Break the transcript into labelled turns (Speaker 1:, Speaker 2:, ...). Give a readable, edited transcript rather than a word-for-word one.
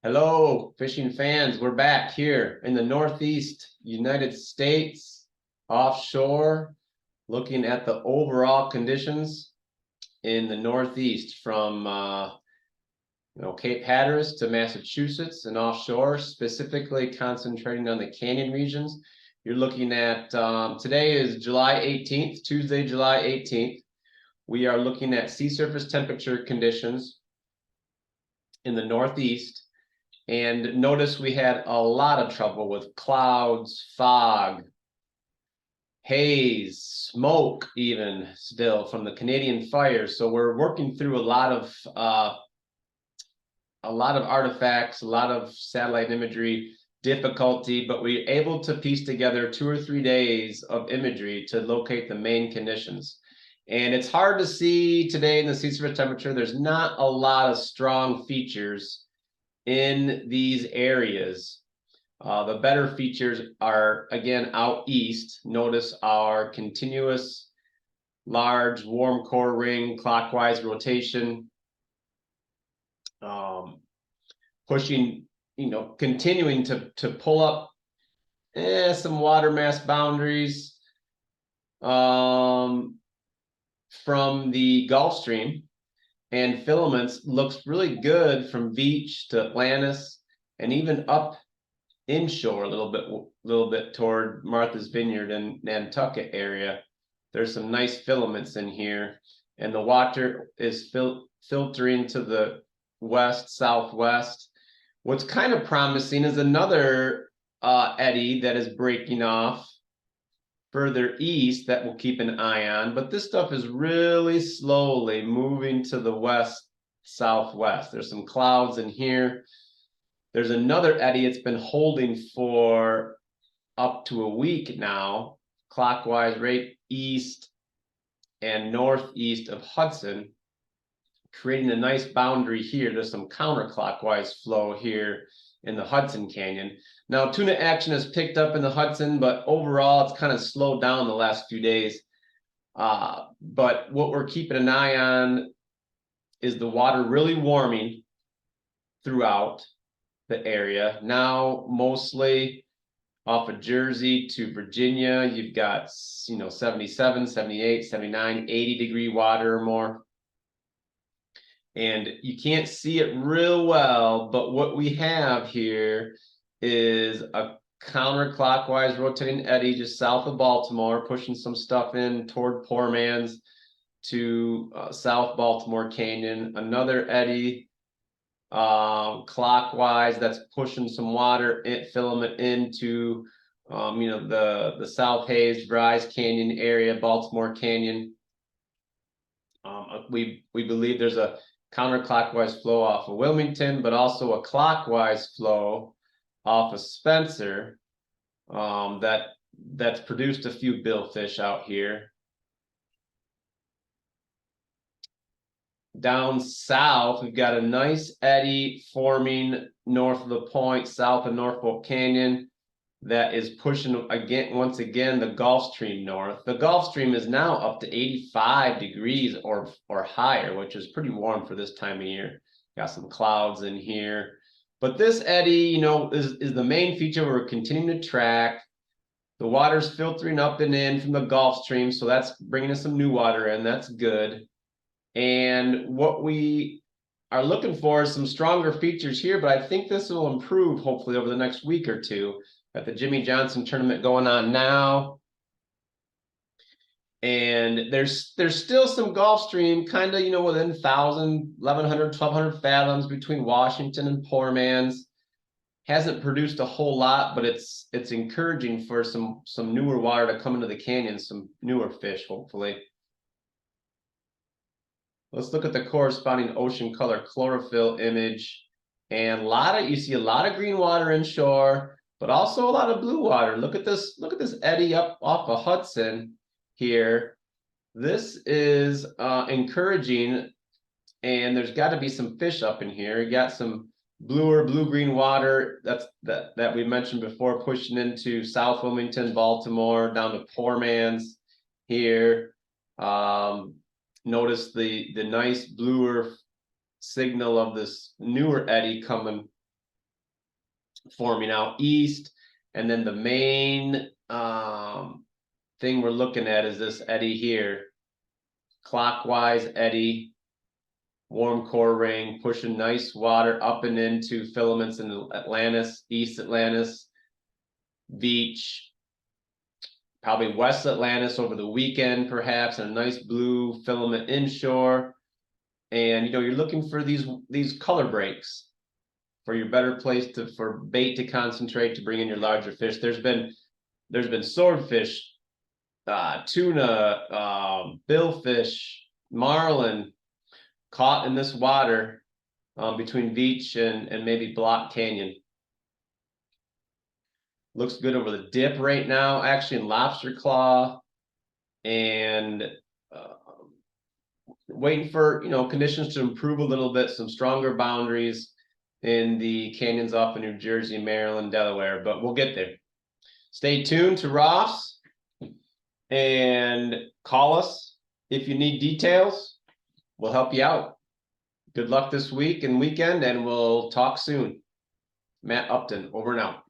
Speaker 1: Hello, fishing fans. We're back here in the Northeast United States, offshore, looking at the overall conditions in the Northeast from Cape Hatteras to Massachusetts and offshore, specifically concentrating on the canyon regions. You're looking at today is July 18th, Tuesday, July 18th. We are looking at sea surface temperature conditions in the Northeast. And notice we had a lot of trouble with clouds, fog, haze, smoke, even still from the Canadian fires. So we're working through a lot of artifacts, a lot of satellite imagery difficulty, but we were able to piece together 2 or 3 days of imagery to locate the main conditions. And it's hard to see today in the sea surface temperature. There's not a lot of strong features in these areas. The better features are, again, out east. Notice our continuous large warm core ring clockwise rotation, pushing, continuing to pull up some water mass boundaries from the Gulf Stream. And filaments looks really good from Beach to Atlantis and even up inshore a little bit toward Martha's Vineyard and Nantucket area. There's some nice filaments in here, and the water is filtering to the west, southwest. What's kind of promising is another eddy that is breaking off further east that we'll keep an eye on, but this stuff is really slowly moving to the west southwest. There's some clouds in here. There's another eddy it's been holding for up to a week now, clockwise right east and northeast of Hudson, creating a nice boundary here. There's some counterclockwise flow here in the Hudson Canyon. Now, tuna action has picked up in the Hudson, but overall it's kind of slowed down the last few days. But what we're keeping an eye on is the water really warming throughout the area. Now, mostly off of Jersey to Virginia, you've got 77, 78, 79, 80-degree water or more. And you can't see it real well, but what we have here is a counterclockwise rotating eddy just south of Baltimore, pushing some stuff in toward Poor Man's to South Baltimore Canyon. Another eddy clockwise that's pushing some water filament into the South Hays, Bryce Canyon area, Baltimore Canyon. We believe there's a counterclockwise flow off of Wilmington, but also a clockwise flow off of Spencer that's produced a few billfish out here. Down south, we've got a nice eddy forming north of the point, south of Norfolk Canyon, that is pushing once again the Gulf Stream north. The Gulf Stream is now up to 85 degrees or higher, which is pretty warm for this time of year. Got some clouds in here, but this eddy, is the main feature we're continuing to track. The water's filtering up and in from the Gulf Stream, so that's bringing us some new water in. That's good. And what we are looking for is some stronger features here, but I think this will improve hopefully over the next week or two. Got the Jimmy Johnson tournament going on now. And there's still some Gulf Stream kind of, within 1,000, 1,100, 1,200 fathoms between Washington and Poor Man's. Hasn't produced a whole lot, but it's encouraging for some newer water to come into the canyon, some newer fish, hopefully. Let's look at the corresponding ocean color chlorophyll image. And you see a lot of green water inshore, but also a lot of blue water. Look at this eddy up off of Hudson here. This is encouraging, and there's got to be some fish up in here. You got some blue-green water that we mentioned before, pushing into South Wilmington, Baltimore, down to Poor Man's here. Notice the nice bluer signal of this newer eddy coming forming out east. And then the main thing we're looking at is this eddy here. Clockwise eddy, warm core ring, pushing nice water up and into filaments in Atlantis, East Atlantis, Beach, probably West Atlantis over the weekend, perhaps, and a nice blue filament inshore. And you know, you're looking for these color breaks for your better place for bait to concentrate to bring in your larger fish. There's been swordfish, tuna, billfish, marlin caught in this water between Beach and maybe Block Canyon. Looks good over the dip right now, actually in lobster claw, and waiting for, you know, conditions to improve a little bit, some stronger boundaries in the canyons off of New Jersey, Maryland, Delaware, but we'll get there. Stay tuned to ROFFS and call us if you need details. We'll help you out. Good luck this week and weekend, and we'll talk soon. Matt Upton, over and out.